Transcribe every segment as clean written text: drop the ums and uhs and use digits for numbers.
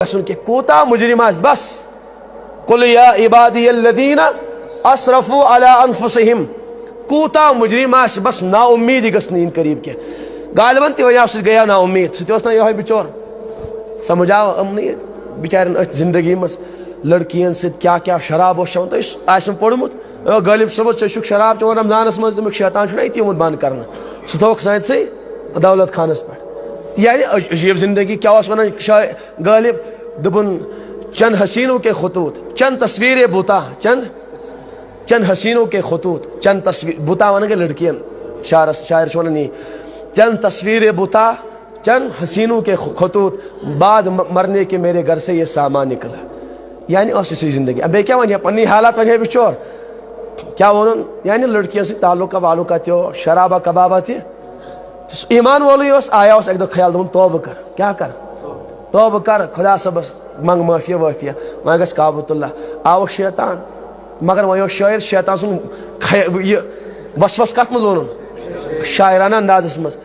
سن کے کوتا مجرم بس قل یا عبادی الذین اسرفوا علی انفسہم کوتا مجرم بس نا امید گس نین قریب کے غالباً تی وجہ سے گیا نا امید ستوس نا یہ بچور سمجھاو امنی بیچارن زندگی مس لڑکین سے کیا کیا شراب شون تو آسم پڑمت غالب صبح چشک شراب چون رمضانس مز تمیک شیطان چھنا اتی مت بند کرنا ستوک سائت سے دولت خانس پہ یعنی عجیب زندگی کیا اس ونان غالب دبن چند حسینوں کے خطوط چند تصویر بوتا چند حسینوں کے خطوط چند تصویر بوتا ون کے لڑکیاں شاعر ونان یہ چند تصویر بوتا چند حسینوں کے خطوط بعد مرنے کے میرے گھر سے یہ سامان نکلا یعنی اسی زندگی اب کیا ون پنی حالات ون بچور کیا ون یعنی لڑکیوں سے تعلق والوکا تھو شرابہ کبابہ تھی ایمان وولے آیا ایک دو خیال دون توبہ کر کیا کر توبہ کر خدا صبس منگ معافی وافیہ وہ گھس کعبۃ اللہ آو شیطان مگر وہ شاعر شیطان سن یہ وسوس کت مز ون شاعرانہ اندازس مز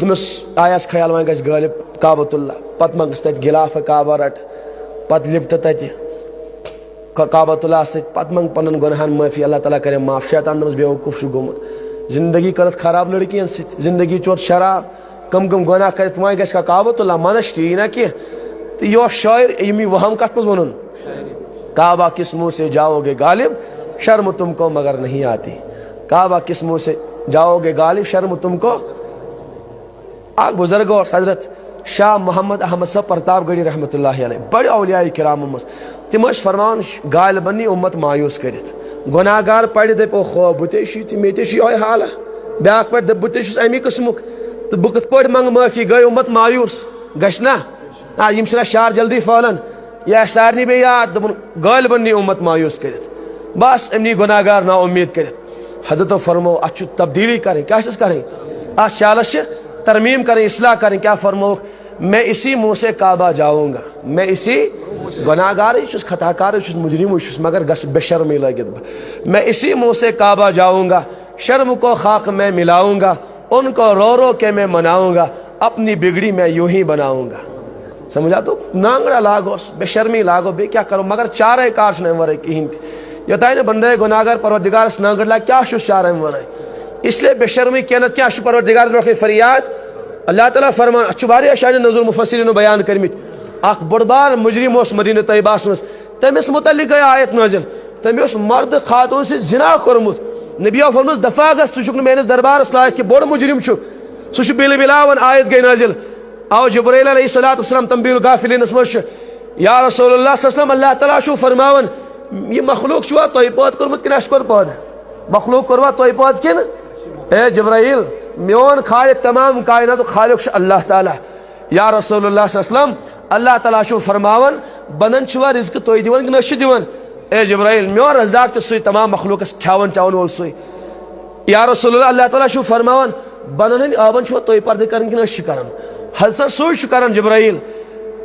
دمس آیاس خیال وہ گھس غالب کعبۃ اللہ پت منگس تت غلاف کعبہ رٹ پت لپٹ تت کعبۃ اللہ ست پت منگ پنن گناہن معافی اللہ تعالیٰ کرے معاف شیطان دمس بے وقوف گومت زندگی کرت خراب لڑکین ست زندگی چوت شراب کم گناہ کرت وہیں گھس کعبۃ اللہ منش تی نا کی یہ شاعر یمی وہم کت مز ون کعبہ کس منہ سے جاؤ گے غالب شرم تم کو مگر نہیں آتی کعبہ کس منہ سے جاؤ گے غالب شرم تم کو بزرگ حضرت شاہ محمد احمد صاحب پرتاب گڑھی رحمۃ اللہ علیہ بڑے اولیاء کرام مز تم فرمان غالبن امت مایوس کرت گناہ گار پڑھ دپ خو بتشی تو مے تھی یہ حالہ بیاا پہ دپ بتس امی قسمک تو بہ کت پہ منگ معافی گئی امت مایوس گھنا یم چھنا شعر جلدی پھہلان یہ سارنی بے یاد دپن غالبن نی امت مایوس کرت بس امنی گناہ گار نا امید کرت حضرت فرمو اتھ تبدیلی کریں کیا کریں ات شالس ترمیم کریں اصلاح کریں کیا فرمو میں اسی منہ سے کعبہ جاؤں گا میں اسی گناہ گار خطا کار مجرم مگر گس بے شرمی لگت میں اسی منہ سے کعبہ جاؤں گا شرم کو خاک میں ملاؤں گا ان کو رو رو کے میں مناؤں گا اپنی بگڑی میں یوں ہی بناؤں گا سمجھا تو نانگڑا لاگوس بے شرمی لاگو بے کیا کرو مگر چارہ کار ورے کہین یہ تھی بندے گناہ گار پروردگارس نانگڑ لا کیا چارہ ورے اس لیے بے شرمی کینت کیا پروردگار برخی فریاد اللہ تعالیٰ فرمان اچھو باری شان نظر مفسرین بیان کرمت اخ بڑ بار مجرم اس مدینہ طیبہ مز تمس متعلق گئی آیت نازل تم اس مرد خاتون سے زنا کورمت نبی فرمس دفاع گس ثہ میرے دربارس لائق کہ بڑ مجرم سہ بل بلاون آیت گئی نازل آو جبرائیل علیہ السلام تنبیہ الغافلین مز یا رسول اللہ صلی اللہ علیہ وسلم اللہ تعالیٰ فرماون یہ مخلوق چھوا تہ پود کورمت کن اس کور پود مخلوق کوروا تہ پود کن اے جبرائیل میون خالق تمام کائنات خالق اللہ تعالیٰ یا رسول اللہ صلی اللہ علیہ وسلم اللہ تعالیٰ فرماون بنن چھوا رزق تہ دیون کہ نش دیون اے جبرائیل میون رزاق تہ سی تمام مخلوقس کھاون چاون وول سی یا رسول اللہ اللہ تعالیٰ فرماون بنن ہند آبن چھوا تہ پردہ کرن کہ نش کرن حضرت سوئی کرن جبرائیل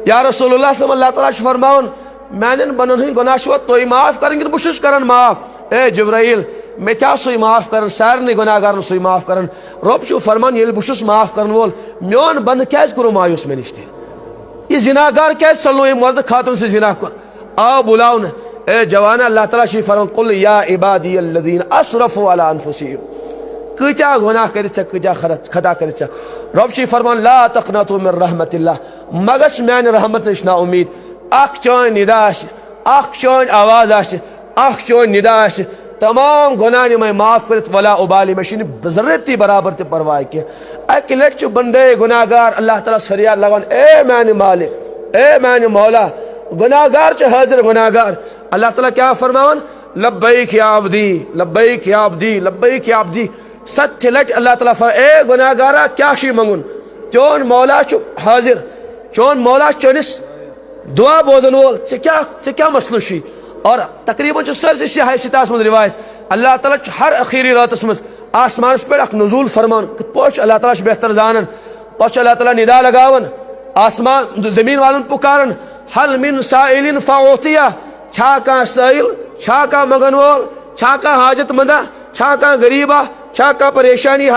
یا رسول اللہ صلی اللہ تعالیٰ فرماون میانن بنن ہند گناہ چھوا تہ معاف کرن کہ بہ کرن معاف اے جبرائیل میں کیا سوئی معاف کرن سارے گناہ گارن سوئی معاف کرن رب فرمان یل بہ معاف کرن وول میون بند کیاز کرو مایوس میں نش یہ زنا گار کیاز چلو یہ مرد خاتون سے زنا کر آو بلاؤن اے جوان اللہ تعالیٰ فرمان قل یا عبادی الذین اسرفوا علی انفسہم کتیا گناہ کرت کتیا خطا کرت رب فرمان لا تقنطوا من رحمت اللہ مگس میان رحمت نش نا امید اخ چون ندا اخ چون آواز اخ چون ندا تمام گناہ میں معاف کرت ولا ابالی مشین ضرورتی برابر تے پرواہ کی اک لٹ بندے گناہ گار اللہ تعالیٰ فریاد لگان اے میان مالک اے میان مولا گناہ گار حاضر گناہ گار اللہ تعالیٰ کیا فرماون لبیک یا عبدی لبیک یا عبدی لبیک یا عبدی ست لٹ اللہ تعالیٰ فرمان اے گناہ گارا کیا شی منگن چون مولا حاضر چون مولا چونس دعا بوزن وول کیا مسئلہ شی اور تقریباً سر سے حیثیت مز روایت اللہ تعالیٰ ہر اخیری رات مز آسمان پہ اخ نزول فرمان کت پوچھ اللہ تعالیٰ بہتر زانن پوچھ اللہ تعالیٰ ندا لگاون آسمان زمین والن پکارن حل من سائل فاعطیہ چھا کان سائل چھا کان مگن وول چھا کان حاجت مندہ چھا کان غریبہ چھا کان پریشانی